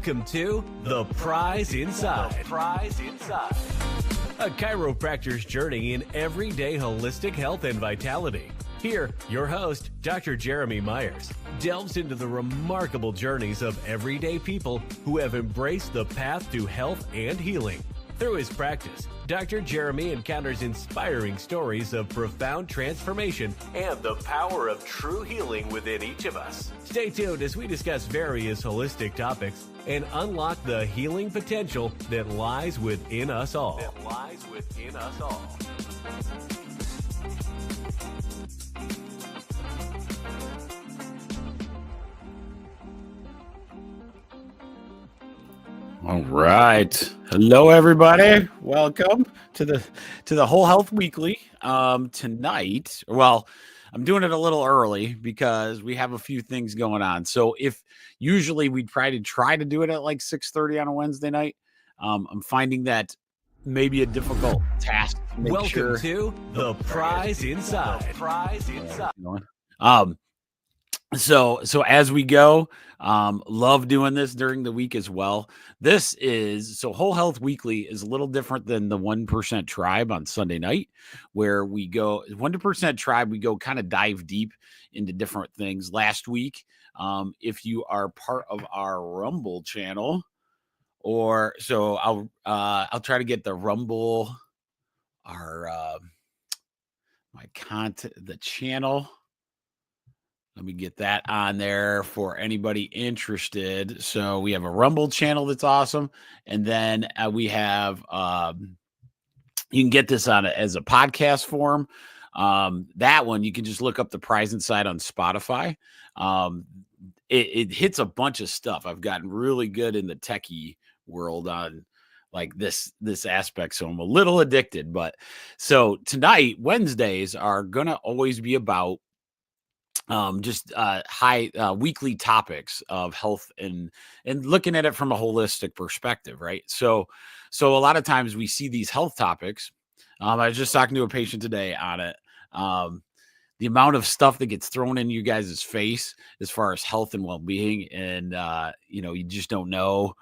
Welcome to The Prize Inside. The Prize Inside. A chiropractor's journey in everyday holistic health and vitality. Here, your host, Dr. Jeremy Myers, delves into the remarkable journeys of everyday people who have embraced the path to health and healing. Through his practice, Dr. Jeremy encounters inspiring stories of profound transformation and the power of true healing within each of us. Stay tuned as we discuss various holistic topics and unlock the healing potential that lies within us all. All right. Hello, everybody. Welcome to the Whole Health Weekly. Tonight, well, I'm doing it a little early because we have a few things going on. So if usually we'd try to do it at like 6:30 on a Wednesday night, I'm finding that maybe a difficult task to make Welcome to The Prize Inside. The Prize Inside. So as we go, love doing this during the week as well. Whole Health Weekly is a little different than the 1% Tribe on Sunday night, where we go 1% Tribe. We go kind of dive deep into different things. Last week, if you are part of our Rumble channel, I'll try to get the Rumble, my content, the channel. Let me get that on there for anybody interested. So we have a Rumble channel that's awesome. And then we have, you can get this on as a podcast form. That one, you can just look up The Prize Inside on Spotify. It hits a bunch of stuff. I've gotten really good in the techie world on like this aspect. So I'm a little addicted, so tonight, Wednesdays are going to always be about weekly topics of health and looking at it from a holistic perspective, right? So a lot of times we see these health topics. I was just talking to a patient today on it. The amount of stuff that gets thrown in you guys' face as far as health and well-being, and you just don't know.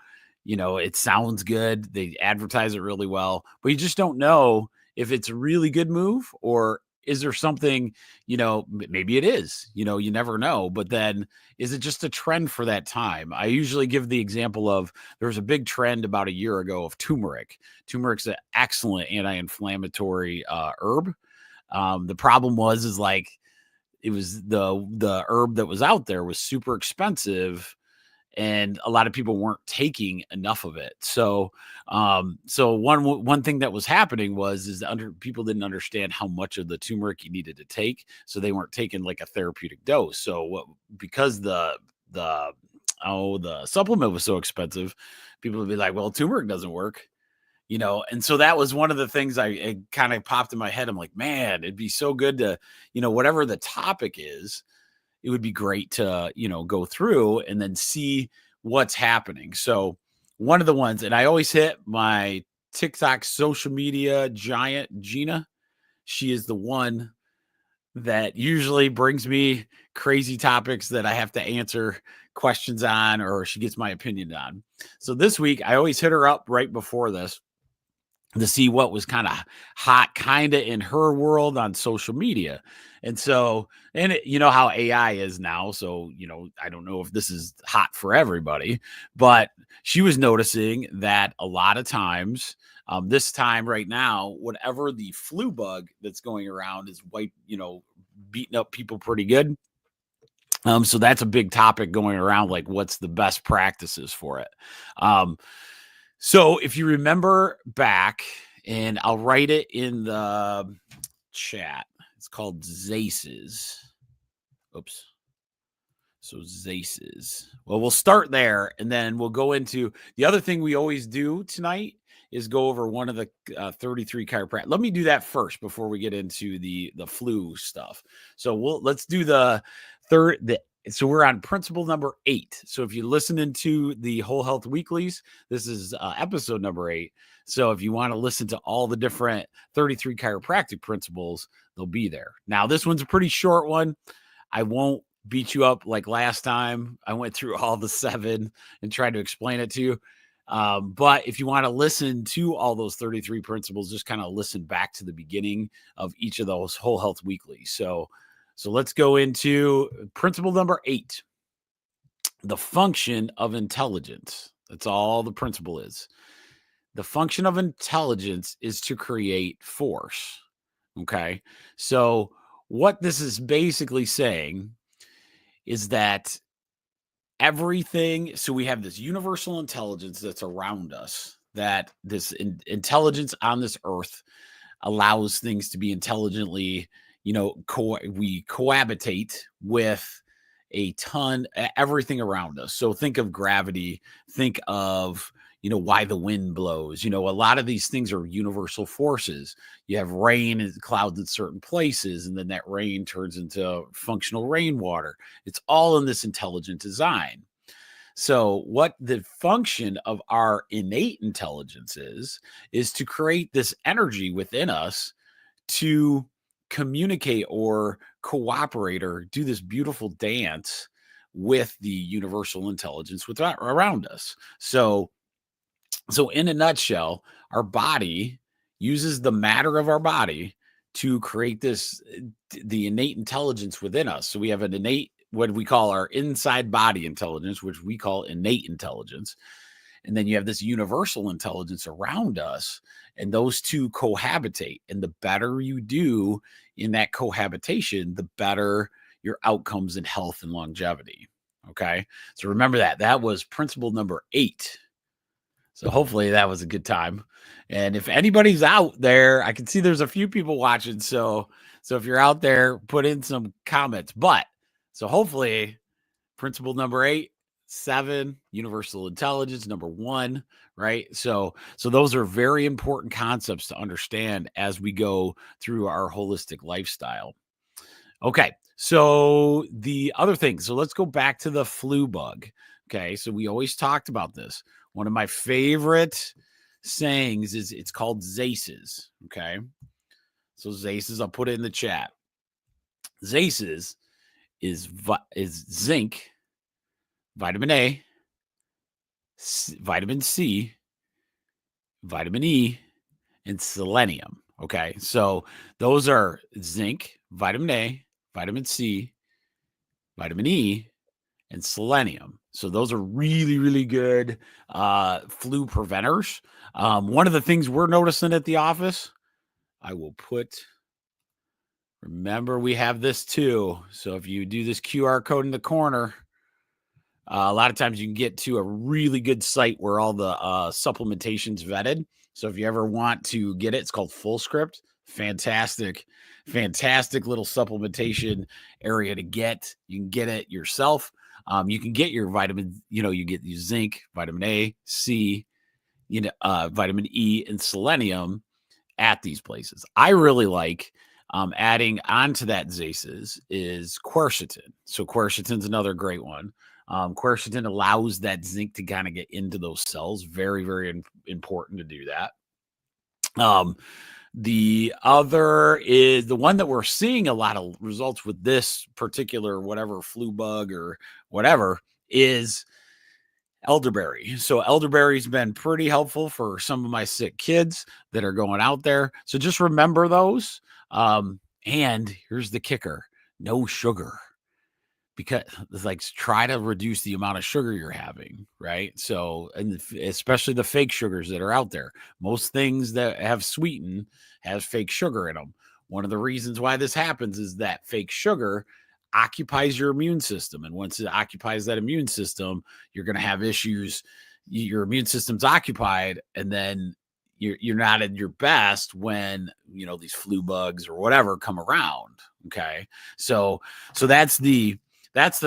It sounds good. They advertise it really well, but you just don't know if it's a really good move or is there something, maybe it is, you never know, but then is it just a trend for that time? I usually give the example of there was a big trend about a year ago of turmeric. Turmeric's an excellent anti-inflammatory herb. The problem was it was the herb that was out there was super expensive and a lot of people weren't taking enough of it. So one thing that was happening is people didn't understand how much of the turmeric you needed to take. So they weren't taking like a therapeutic dose. So because the supplement was so expensive, people would be like, well, turmeric doesn't work, and so that was one of the things it kind of popped in my head. I'm like, man, it'd be so good to, whatever the topic is, it would be great to, go through and then see what's happening. So one of the ones, and I always hit my TikTok social media giant, Gina. She is the one that usually brings me crazy topics that I have to answer questions on, or she gets my opinion on. So this week, I always hit her up right before this to see what was kind of hot, kind of in her world on social media. And so, how AI is now. So, I don't know if this is hot for everybody, but she was noticing that a lot of times, this time right now, whatever the flu bug that's going around is beating up people pretty good. So that's a big topic going around, like what's the best practices for it. So if you remember back, and I'll write it in the chat, it's called ZACEs. Oops. So ZACEs. Well, we'll start there, and then we'll go into the other thing we always do tonight is go over one of the 33 chiropractic. Let me do that first before we get into the flu stuff. So let's do the third. So we're on principle number 8. So if you listen into the Whole Health Weeklies, this is episode number 8. So if you want to listen to all the different 33 chiropractic principles, they'll be there. Now, this one's a pretty short one. I won't beat you up like last time. I went through all the 7 and tried to explain it to you. But if you want to listen to all those 33 principles, just kind of listen back to the beginning of each of those Whole Health Weekly. So let's go into principle number 8, the function of intelligence. That's all the principle is. The function of intelligence is to create force. Okay. So what this is basically saying is that everything, so we have this universal intelligence that's around us, that this intelligence on this earth allows things to be intelligently, we cohabitate with everything around us. So think of gravity, think of, why the wind blows. A lot of these things are universal forces. You have rain and clouds in certain places, and then that rain turns into functional rainwater. It's all in this intelligent design. So what the function of our innate intelligence is to create this energy within us to communicate or cooperate or do this beautiful dance with the universal intelligence around us. So in a nutshell, our body uses the matter of our body to create the innate intelligence within us. So we have an innate, what we call our inside body intelligence, which we call innate intelligence. And then you have this universal intelligence around us, and those two cohabitate. And the better you do in that cohabitation, the better your outcomes in health and longevity. Okay. So remember that was principle number 8. So hopefully that was a good time. And if anybody's out there, I can see there's a few people watching. So if you're out there, put in some comments. So hopefully principle number 8, 7, universal intelligence, number 1, right? So those are very important concepts to understand as we go through our holistic lifestyle. Okay. So the other thing, so let's go back to the flu bug. Okay. So we always talked about this. One of my favorite sayings is it's called ZACEs. Okay. So ZACEs, I'll put it in the chat. ZACEs is zinc, vitamin A, vitamin C, vitamin E, and selenium. Okay. So those are zinc, vitamin A, vitamin C, vitamin E, and selenium. So those are really, really good flu preventers. One of the things we're noticing at the office, I will remember we have this too. So if you do this QR code in the corner, a lot of times you can get to a really good site where all the supplementation's vetted. So if you ever want to get it, it's called Fullscript. Fantastic little supplementation area to get. You can get it yourself. You can get your vitamins, you get your zinc, vitamin A, C, vitamin E, and selenium at these places. I really like adding onto that ZACEs is quercetin. So quercetin's another great one. Quercetin allows that zinc to kind of get into those cells. Very, very important to do that. The other is the one that we're seeing a lot of results with this particular whatever flu bug or whatever is elderberry. So elderberry's been pretty helpful for some of my sick kids that are going out there. So just remember those. And here's the kicker: no sugar. Because it's like, try to reduce the amount of sugar you're having, right? So, and especially the fake sugars that are out there. Most things that have sweetened have fake sugar in them. One of the reasons why this happens is that fake sugar occupies your immune system. And once it occupies that immune system, you're going to have issues. Your immune system's occupied, and then you're not at your best when, these flu bugs or whatever come around. Okay. So that's the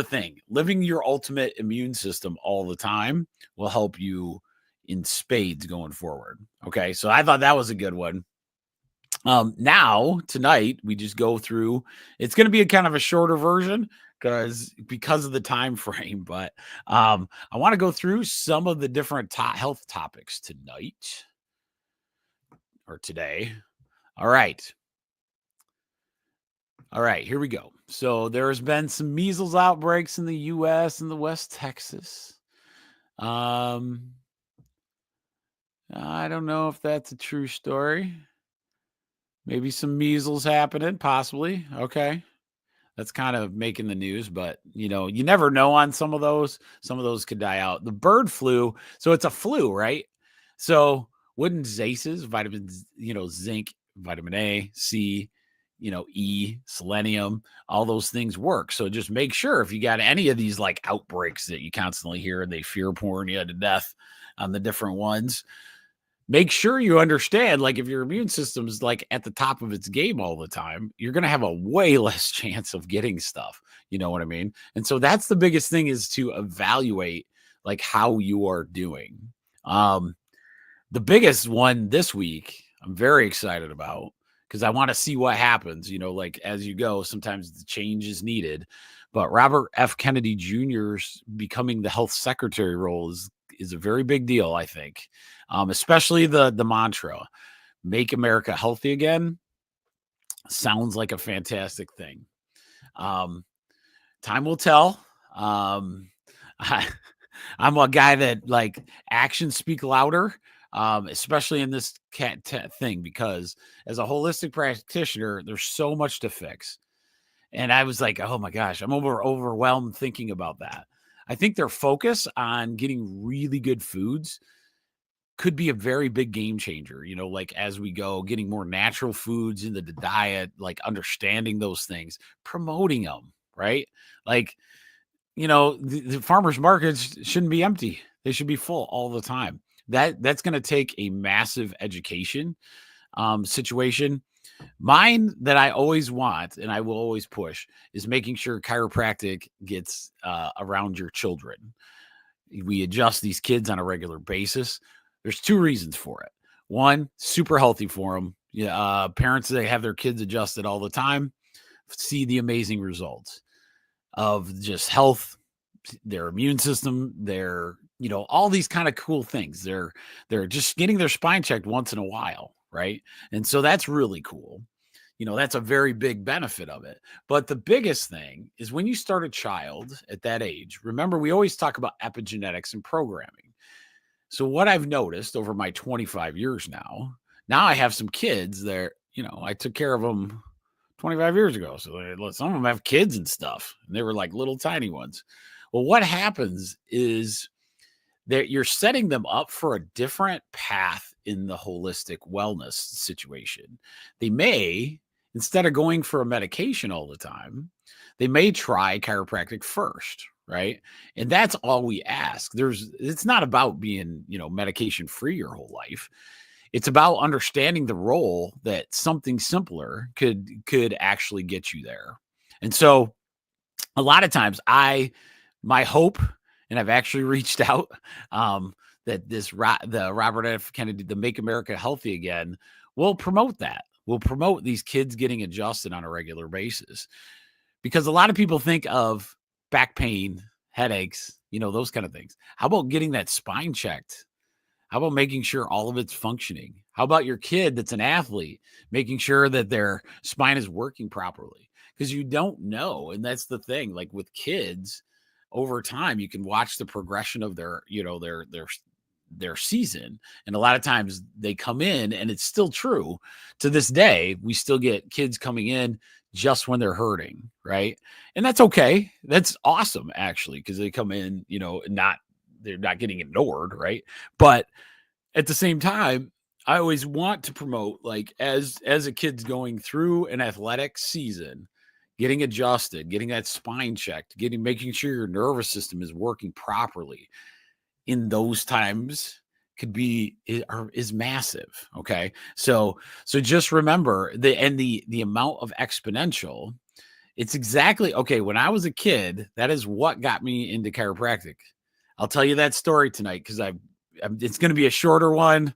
thing. Living your ultimate immune system all the time will help you in spades going forward. Okay. So I thought that was a good one. Now tonight we just go through, it's going to be a kind of a shorter version because of the time frame, but I want to go through some of the different health topics tonight or today. All right. All right, here we go. So there has been some measles outbreaks in the U.S. and the West Texas. I don't know if that's a true story. Maybe some measles happening, possibly. Okay. That's kind of making the news, but you never know on some of those. Some of those could die out. The bird flu, so it's a flu, right? So wouldn't zaces, vitamins, zinc, vitamin A, C, E, selenium, all those things work. So just make sure if you got any of these like outbreaks that you constantly hear and they fear porn you to death on the different ones, make sure you understand, like, if your immune system is like at the top of its game all the time, you're going to have a way less chance of getting stuff. You know what I mean? And so that's the biggest thing, is to evaluate like how you are doing. The biggest one this week, I'm very excited about, because I want to see what happens, like as you go, sometimes the change is needed. But Robert F. Kennedy Jr.'s becoming the health secretary role is a very big deal, I think. Especially the mantra, "Make America Healthy Again," sounds like a fantastic thing. Time will tell. I'm a guy that, like, actions speak louder, especially in this thing, because as a holistic practitioner, there's so much to fix. And I was like, oh my gosh, I'm overwhelmed thinking about that. I think their focus on getting really good foods could be a very big game changer, like as we go, getting more natural foods into the diet, like understanding those things, promoting them, right? Like, the farmers markets shouldn't be empty. They should be full all the time. That's going to take a massive education situation. Mine that I always want, and I will always push, is making sure chiropractic gets around your children. We adjust these kids on a regular basis. There's two reasons for it. One, super healthy for them. Yeah, parents that have their kids adjusted all the time see the amazing results of just health, their immune system, their, all these kind of cool things. They're just getting their spine checked once in a while, right? And so that's really cool. That's a very big benefit of it. But the biggest thing is when you start a child at that age, remember, we always talk about epigenetics and programming. So what I've noticed over my 25 years now I have some kids that, I took care of them 25 years ago. So some of them have kids and stuff, and they were like little tiny ones. Well, what happens is that you're setting them up for a different path in the holistic wellness situation. They may, instead of going for a medication all the time, they may try chiropractic first, right? And that's all we ask. It's not about being, medication free your whole life. It's about understanding the role that something simpler could actually get you there. And so a lot of times my hope, and I've actually reached out, that the Robert F. Kennedy, the Make America Healthy Again, will promote that. We'll promote these kids getting adjusted on a regular basis, because a lot of people think of back pain, headaches, those kind of things. How about getting that spine checked? How about making sure all of it's functioning? How about your kid that's an athlete, making sure that their spine is working properly? Because you don't know. And that's the thing. Like with kids, over time, you can watch the progression of their season. And a lot of times they come in, and it's still true to this day. We still get kids coming in just when they're hurting, right? And that's okay. That's awesome, actually, because they come in, they're not getting ignored, right? But at the same time, I always want to promote, like, as a kid's going through an athletic season, getting adjusted, getting that spine checked, making sure your nervous system is working properly in those times is massive. Okay. So just remember the amount of exponential. It's exactly okay. When I was a kid, that is what got me into chiropractic. I'll tell you that story tonight, because it's going to be a shorter one,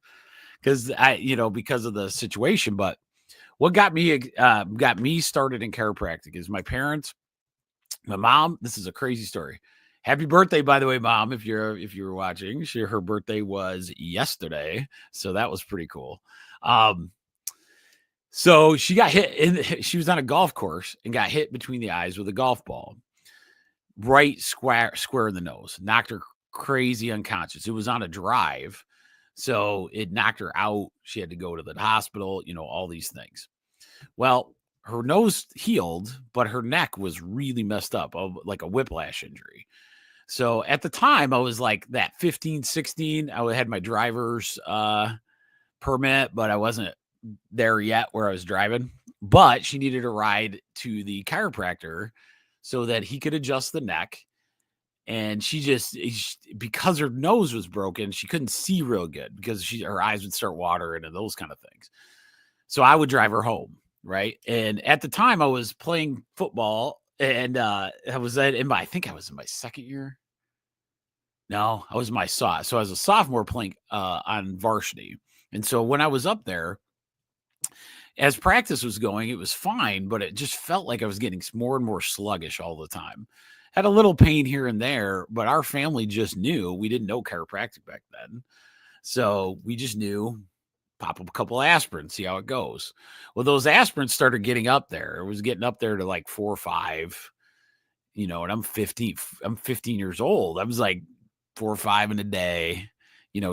because because of the situation. But what got me started in chiropractic is my parents, my mom. This is a crazy story. Happy birthday, by the way, Mom, if you're watching. Her birthday was yesterday, so that was pretty cool. So she got hit she was on a golf course and got hit between the eyes with a golf ball, right square in the nose, knocked her crazy unconscious. It was on a drive. So it knocked her out. She had to go to the hospital, all these things. Well, her nose healed, but her neck was really messed up, like a whiplash injury. So at the time, I was like that 15, 16. I had my driver's permit, but I wasn't there yet where I was driving. But she needed a ride to the chiropractor so that he could adjust the neck. And because her nose was broken, she couldn't see real good because her eyes would start watering and those kind of things. So I would drive her home, right? And at the time, I was playing football, and I think I was in my second year. No, I was so I was a sophomore playing on varsity. And so when I was up there, as practice was going, it was fine, but it just felt like I was getting more and more sluggish all the time. Had a little pain here and there, but our family just knew. We didn't know chiropractic back then. So we just knew, pop up a couple of aspirin, see how it goes. Well, those aspirins started getting up there. It was getting up there to like 4 or 5, and I'm 15 years old. I was like 4 or 5 in a day,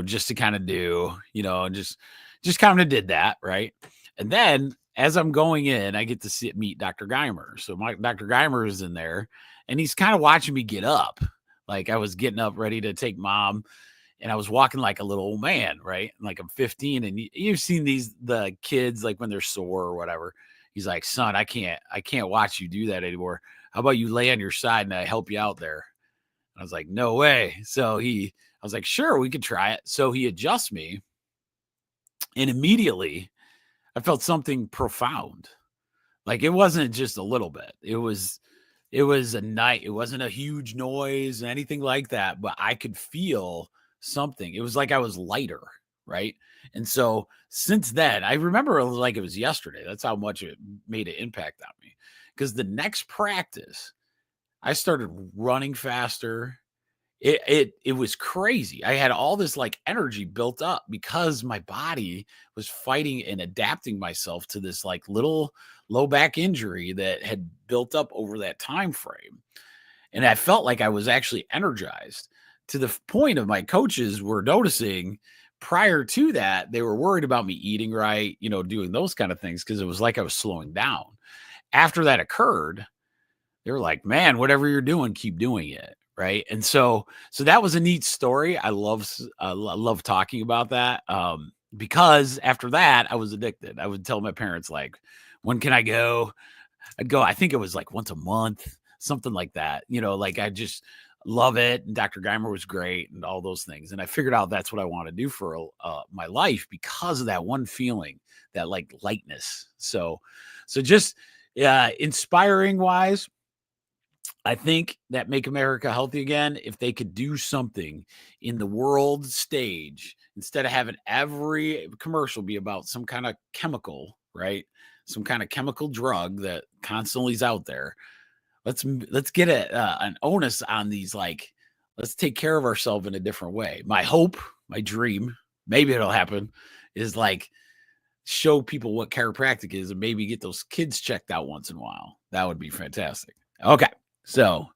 just to kind of do, and just kind of did that. Right. And then as I'm going in, I get to meet Dr. Geimer. So Dr. Geimer is in there and he's kind of watching me get up. Like I was getting up ready to take mom and I was walking like a little old man, right? Like I'm 15 and you've seen the kids like when they're sore or whatever. He's like, son, I can't watch you do that anymore. How about you lay on your side and I help you out there? I was like, no way. So I was like, sure, we could try it. So he adjusts me and immediately I felt something profound. Like it wasn't just a little bit. It was a night. It wasn't a huge noise, anything like that, but I could feel something. It was like I was lighter, right? And so since then, I remember it like it was yesterday. That's how much it made an impact on me. Because the next practice, I started running faster. It was crazy. I had all this like energy built up because my body was fighting and adapting myself to this like little low back injury that had built up over that time frame. And I felt like I was actually energized to the point of my coaches were noticing prior to that, they were worried about me eating right, doing those kind of things because it was like I was slowing down. After that occurred, they were like, man, whatever you're doing, keep doing it. Right. And so that was a neat story. I love talking about that. Because after that, I was addicted. I would tell my parents, like, when can I go? I'd go, I think it was like once a month, something like that. Like I just love it. And Dr. Geimer was great and all those things. And I figured out that's what I want to do for my life because of that one feeling, that like lightness. So just inspiring wise, I think that Make America Healthy Again, if they could do something in the world stage, instead of having every commercial be about some kind of chemical, right? Some kind of chemical drug that constantly is out there. Let's get an onus on these, like, let's take care of ourselves in a different way. My hope, my dream, maybe it'll happen, is like show people what chiropractic is and maybe get those kids checked out once in a while. That would be fantastic. Okay. So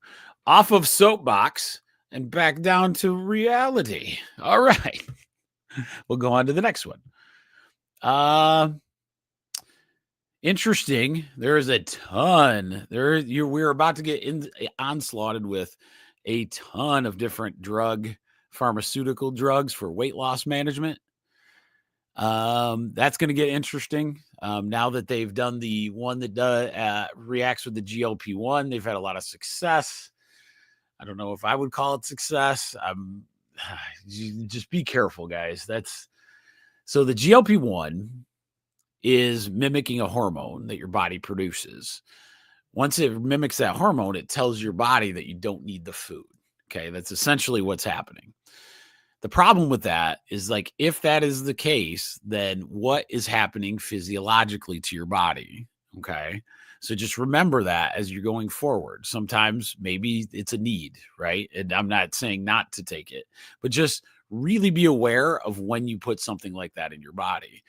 off of soapbox and back down to reality. All right. We'll go on to the next one. Interesting. There is a ton. We're about to get onslaughted with a ton of different pharmaceutical drugs for weight loss management. That's going to get interesting. Now that they've done the one that reacts with the GLP-1, they've had a lot of success. I don't know if I would call it success. Just be careful, guys. So the GLP-1 is mimicking a hormone that your body produces. Once it mimics that hormone, it tells your body that you don't need the food. Okay. That's essentially what's happening. The problem with that is, like, if that is the case, then what is happening physiologically to your body? Okay. So just remember that as you're going forward. Sometimes maybe it's a need, right? And I'm not saying not to take it, but just really be aware of when you put something like that in your body.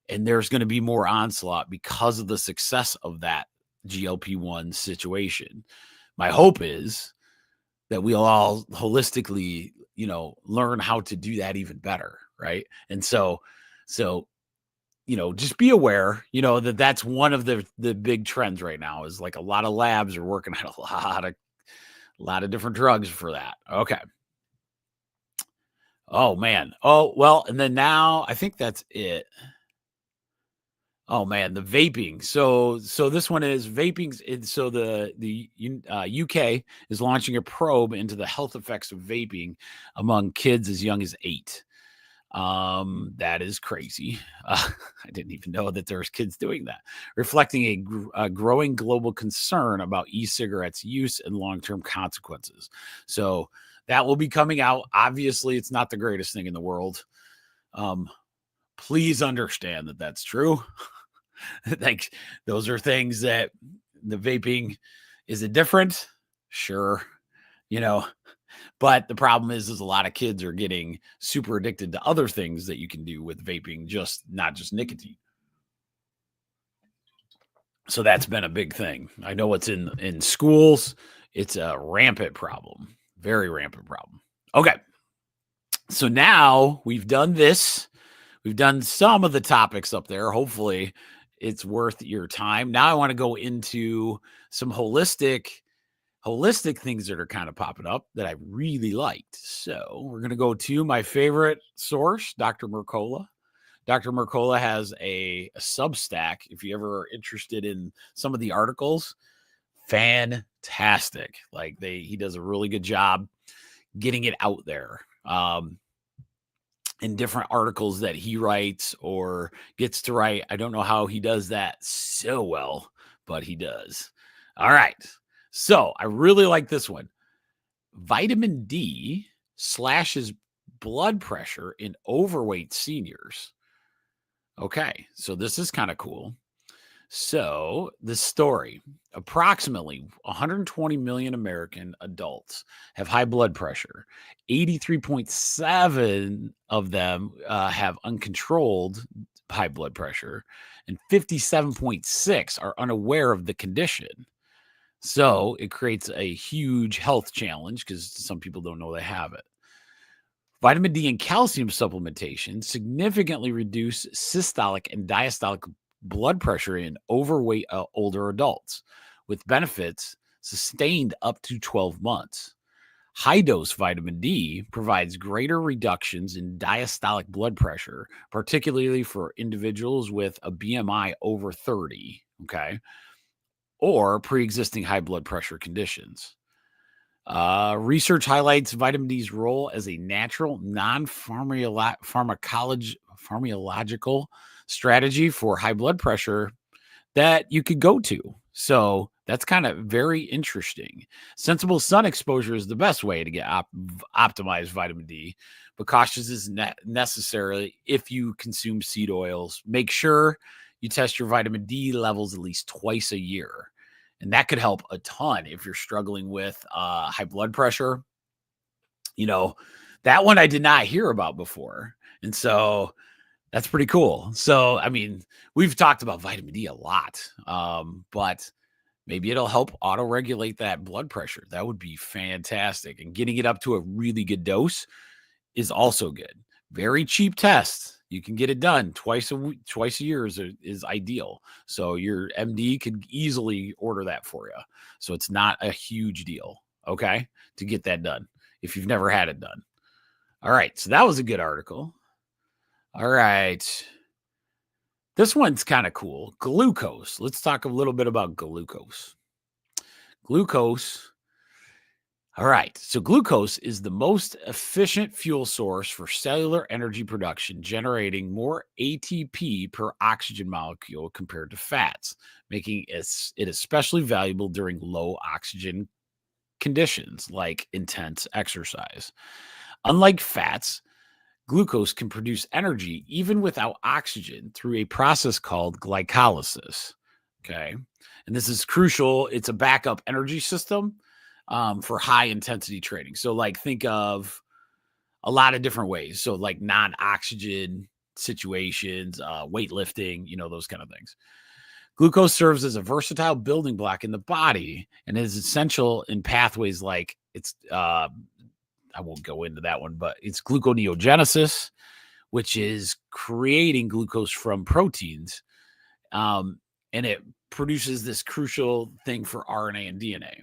And there's going to be more onslaught because of the success of that GLP-1 situation. My hope is that we'll all holistically, learn how to do that even better, right? And so, just be aware, that that's one of the big trends right now is like a lot of labs are working on a lot of different drugs for that. Okay. Oh man. Oh, well, and then now I think that's it. Oh man, the vaping. So this one is vaping. So the UK is launching a probe into the health effects of vaping among kids as young as 8. That is crazy. I didn't even know that there's kids doing that, reflecting a growing global concern about e-cigarettes use and long-term consequences. So that will be coming out. Obviously, it's not the greatest thing in the world. Please understand that that's true. Like those are things that the vaping, is it different? Sure. But the problem is a lot of kids are getting super addicted to other things that you can do with vaping, not just nicotine. So that's been a big thing. I know it's in schools. It's a rampant problem, very rampant problem. Okay. So now we've done this. We've done some of the topics up there. Hopefully it's worth your time. Now I want to go into some holistic things that are kind of popping up that I really liked. So we're going to go to my favorite source, Dr. Mercola. Dr. Mercola has a Substack. If you ever are interested in some of the articles, fantastic. Like he does a really good job getting it out there. In different articles that he writes or gets to write. I don't know how he does that so well, but he does. All right. So I really like this one. Vitamin D slashes blood pressure in overweight seniors. Okay. So this is kind of cool. So the story, approximately 120 million American adults have high blood pressure. 83.7 of them have uncontrolled high blood pressure, and 57.6 are unaware of the condition. So it creates a huge health challenge because some people don't know they have it. Vitamin D and calcium supplementation significantly reduce systolic and diastolic blood pressure in overweight older adults, with benefits sustained up to 12 months. High-dose vitamin D provides greater reductions in diastolic blood pressure, particularly for individuals with a BMI over 30, okay, or pre-existing high blood pressure conditions. Research highlights vitamin D's role as a natural, non-pharmacological strategy for high blood pressure that you could go to. So that's kind of very interesting. Sensible sun exposure is the best way to get optimized vitamin D, but caution is necessary if you consume seed oils. Make sure you test your vitamin D levels at least twice a year. And that could help a ton if you're struggling with high blood pressure. That one I did not hear about before. And so that's pretty cool. So, I mean, we've talked about vitamin D a lot, but maybe it'll help auto-regulate that blood pressure. That would be fantastic. And getting it up to a really good dose is also good. Very cheap test. You can get it done twice a year is ideal. So your MD could easily order that for you. So it's not a huge deal, okay, to get that done if you've never had it done. All right. So that was a good article. All right. This one's kind of cool. Glucose. Let's talk a little bit about glucose. Glucose. All right. So glucose is the most efficient fuel source for cellular energy production, generating more ATP per oxygen molecule compared to fats, making it especially valuable during low oxygen conditions like intense exercise. Unlike fats, glucose can produce energy even without oxygen through a process called glycolysis. Okay. And this is crucial. It's a backup energy system for high intensity training. So like think of a lot of different ways. So like non-oxygen situations, weightlifting, those kind of things. Glucose serves as a versatile building block in the body and is essential in pathways like I won't go into that one, but it's gluconeogenesis, which is creating glucose from proteins. And it produces this crucial thing for RNA and DNA.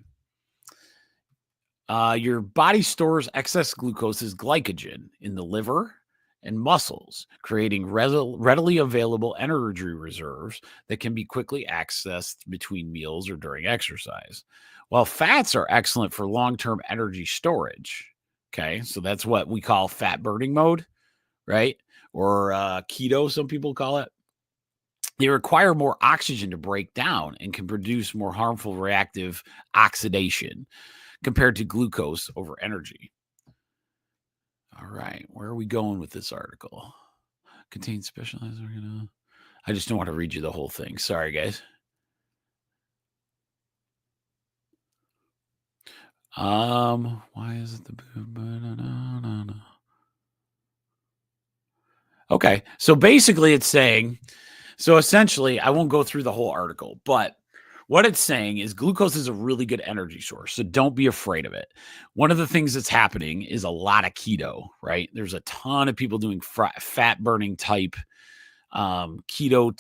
Your body stores excess glucose as glycogen in the liver and muscles, creating readily available energy reserves that can be quickly accessed between meals or during exercise. While fats are excellent for long-term energy storage. Okay, so that's what we call fat burning mode, right? Or keto, some people call it. They require more oxygen to break down and can produce more harmful reactive oxidation compared to glucose over energy. All right, where are we going with this article? Contains specialized organo. I just don't want to read you the whole thing. Sorry, guys. Why is it the Okay, so basically it's saying, so essentially, I won't go through the whole article, but what it's saying is glucose is a really good energy source, so don't be afraid of it. One of the things that's happening is a lot of keto, right? There's a ton of people doing fat burning type keto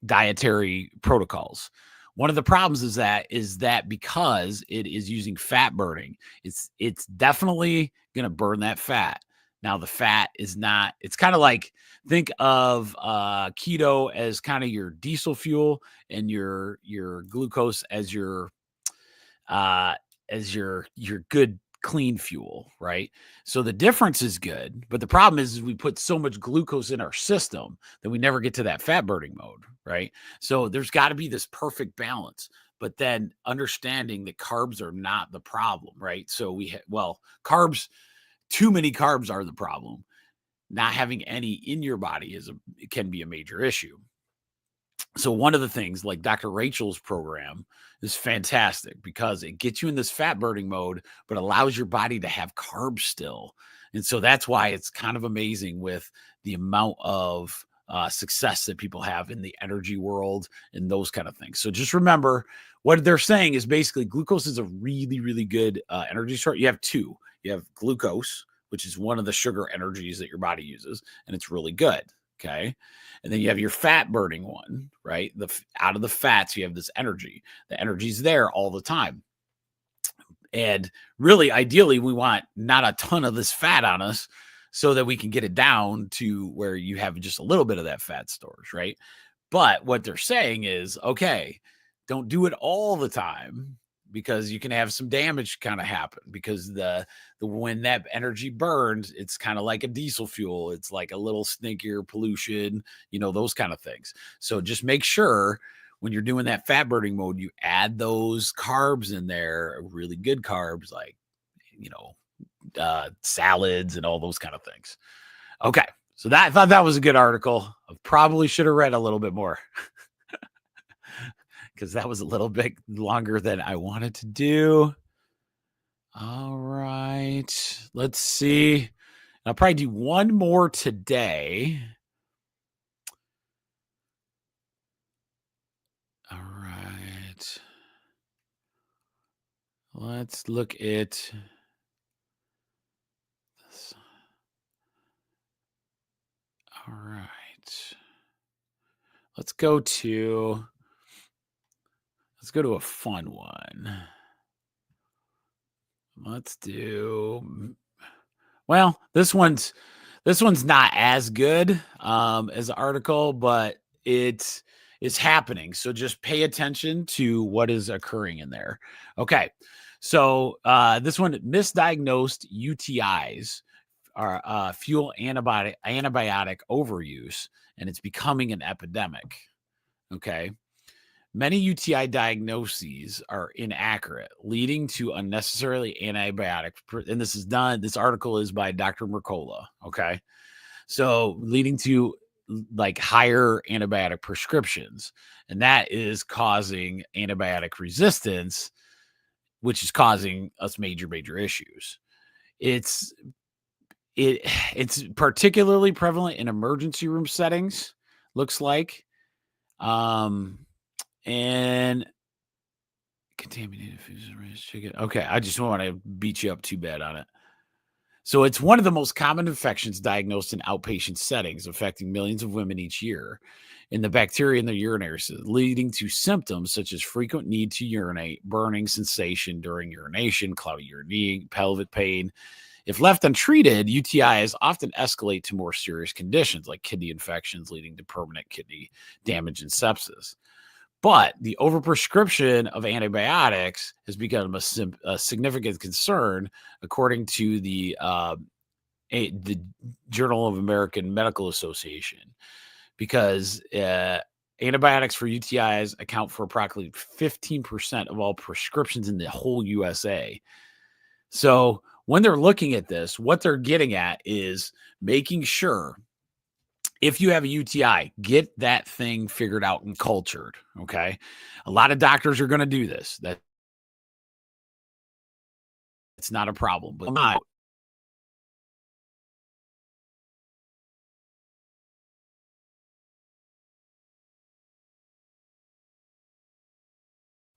dietary protocols. One of the problems is that because it is using fat burning, it's definitely going to burn that fat. Now the fat is not, it's kind of like, think of keto as kind of your diesel fuel and your glucose as your good clean fuel, right? So the difference is good, but the problem is we put so much glucose in our system that we never get to that fat burning mode, right? So there's got to be this perfect balance, but then understanding that carbs are not the problem, right? So carbs, too many carbs are the problem. Not having any in your body can be a major issue. So one of the things, like Dr. Rachel's program, is fantastic because it gets you in this fat burning mode, but allows your body to have carbs still. And so that's why it's kind of amazing with the amount of success that people have in the energy world and those kind of things. So just remember, what they're saying is basically glucose is a really, really good energy source. You have two. You have glucose, which is one of the sugar energies that your body uses, and it's really good. Okay. And then you have your fat burning one, right? Out of the fats, you have this energy. The energy's there all the time. And really, ideally, we want not a ton of this fat on us so that we can get it down to where you have just a little bit of that fat storage, right? But what they're saying is, okay, don't do it all the time because you can have some damage kind of happen because when that energy burns, it's kind of like a diesel fuel. It's like a little stinkier pollution, those kind of things. So just make sure when you're doing that fat burning mode, you add those carbs in there, really good carbs like, salads and all those kind of things. Okay. So I thought that was a good article. I probably should have read a little bit more because that was a little bit longer than I wanted to do. All right. Let's see. I'll probably do one more today. All right. Let's look at this. All right. Let's go to a fun one. Let's do, well, this one's not as good as the article, but it's happening. So just pay attention to what is occurring in there. Okay. So this one, misdiagnosed UTIs are fuel antibiotic overuse, and it's becoming an epidemic. Okay. Many UTI diagnoses are inaccurate, leading to unnecessarily antibiotic. And this article is by Dr. Mercola. Okay. So leading to like higher antibiotic prescriptions. And that is causing antibiotic resistance, which is causing us major, major issues. It's It's particularly prevalent in emergency room settings, looks like. And contaminated foods and raised chicken. Okay, I just don't want to beat you up too bad on it. So it's one of the most common infections diagnosed in outpatient settings, affecting millions of women each year. And the bacteria in the urinary system, leading to symptoms such as frequent need to urinate, burning sensation during urination, cloudy urine, pelvic pain. If left untreated, UTIs often escalate to more serious conditions like kidney infections, leading to permanent kidney damage and sepsis. But the overprescription of antibiotics has become a significant concern, according to the Journal of American Medical Association, because antibiotics for UTIs account for approximately 15% of all prescriptions in the whole USA. So when they're looking at this, what they're getting at is making sure if you have a UTI, get that thing figured out and cultured. Okay. A lot of doctors are going to do this. That's not a problem, but not.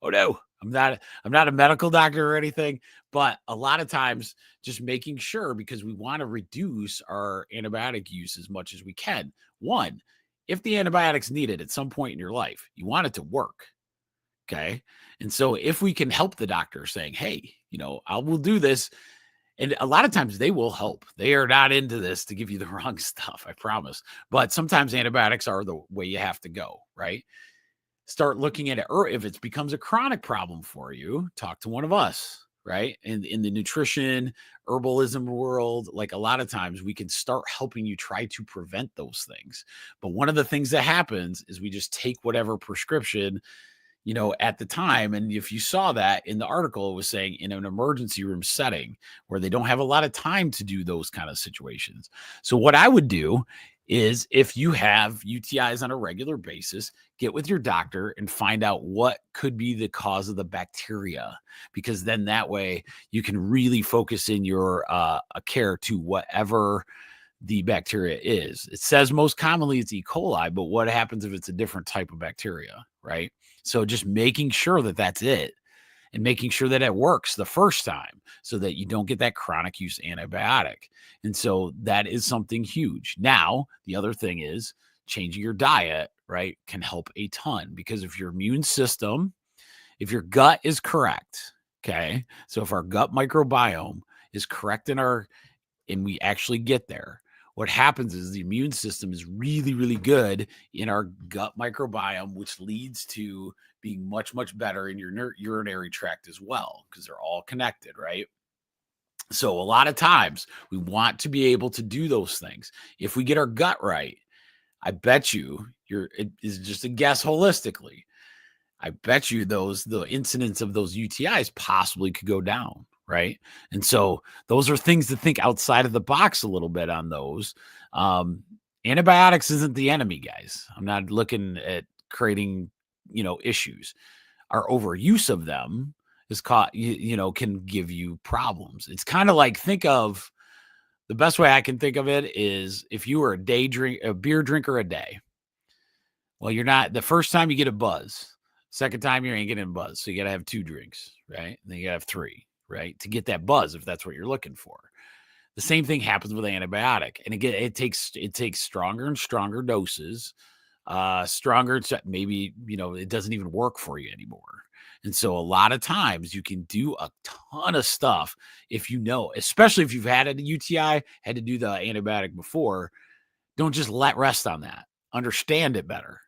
Oh no, I'm not a medical doctor or anything, but a lot of times just making sure, because we want to reduce our antibiotic use as much as we can. One, if the antibiotic's needed at some point in your life, you want it to work. Okay. And so if we can help the doctor saying, hey, I will do this. And a lot of times they will help. They are not into this to give you the wrong stuff, I promise. But sometimes antibiotics are the way you have to go, right? Start looking at it, or if it becomes a chronic problem for you, talk to one of us, right? And in the nutrition herbalism world, like a lot of times we can start helping you try to prevent those things. But one of the things that happens is we just take whatever prescription at the time. And if you saw that in the article, it was saying in an emergency room setting where they don't have a lot of time to do those kind of situations. So what I would do is, if you have UTIs on a regular basis, get with your doctor and find out what could be the cause of the bacteria, because then that way you can really focus in your care to whatever the bacteria is. It says most commonly it's E. coli, but what happens if it's a different type of bacteria, right? So just making sure that that's it, and making sure that it works the first time so that you don't get that chronic use antibiotic. And so that is something huge. Now, the other thing is changing your diet, right, can help a ton, because if your immune system, if your gut is correct, okay, so if our gut microbiome is correct and we actually get there, what happens is the immune system is really, really good in our gut microbiome, which leads to being much, much better in your urinary tract as well, because they're all connected, right? So a lot of times we want to be able to do those things. If we get our gut right, I bet you it is just a guess holistically. I bet you the incidence of those UTIs possibly could go down, right? And so those are things to think outside of the box a little bit on those. Antibiotics isn't the enemy, guys. I'm not looking at creating, issues. Our overuse of them is can give you problems. It's kind of like, the best way I can think of it is, if you were a beer drinker a day. Well, you're not, the first time you get a buzz. Second time, you ain't getting a buzz. So you got to have 2 drinks, right? And then you got to have 3, right? To get that buzz, if that's what you're looking for. The same thing happens with antibiotic. And again, it takes stronger and stronger doses, stronger. Maybe, it doesn't even work for you anymore. And so a lot of times you can do a ton of stuff if especially if you've had a UTI, had to do the antibiotic before. Don't just let rest on that. Understand it better.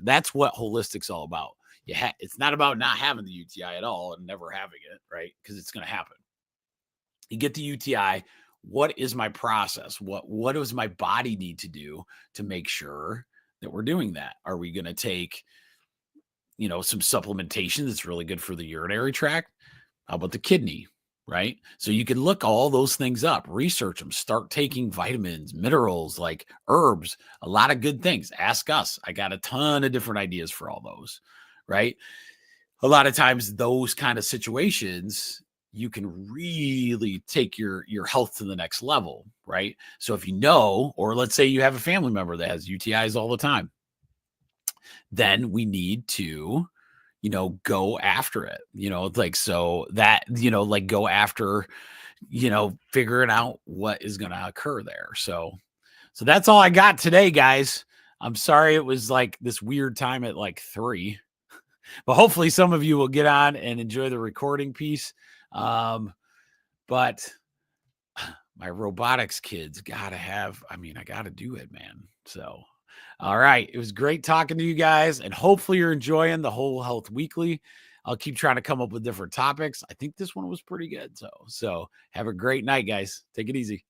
That's what holistic's all about. It's not about not having the UTI at all and never having it, right? Because it's going to happen. You get the UTI. What is my process? What does my body need to do to make sure that we're doing that? Are we going to take, some supplementation that's really good for the urinary tract? How about the kidney? Right? So you can look all those things up, research them, start taking vitamins, minerals, like herbs, a lot of good things. Ask us. I got a ton of different ideas for all those, right? A lot of times those kind of situations, you can really take your health to the next level, right? So if you know, or let's say you have a family member that has UTIs all the time, then we need to, go after it, like, so that, like, go after, figuring out what is going to occur there. So that's all I got today, guys. I'm sorry it was like this weird time at like 3, but hopefully some of you will get on and enjoy the recording piece. But my robotics kids I gotta do it, man. So, all right. It was great talking to you guys, and hopefully you're enjoying the Whole Health Weekly. I'll keep trying to come up with different topics. I think this one was pretty good. So have a great night, guys. Take it easy.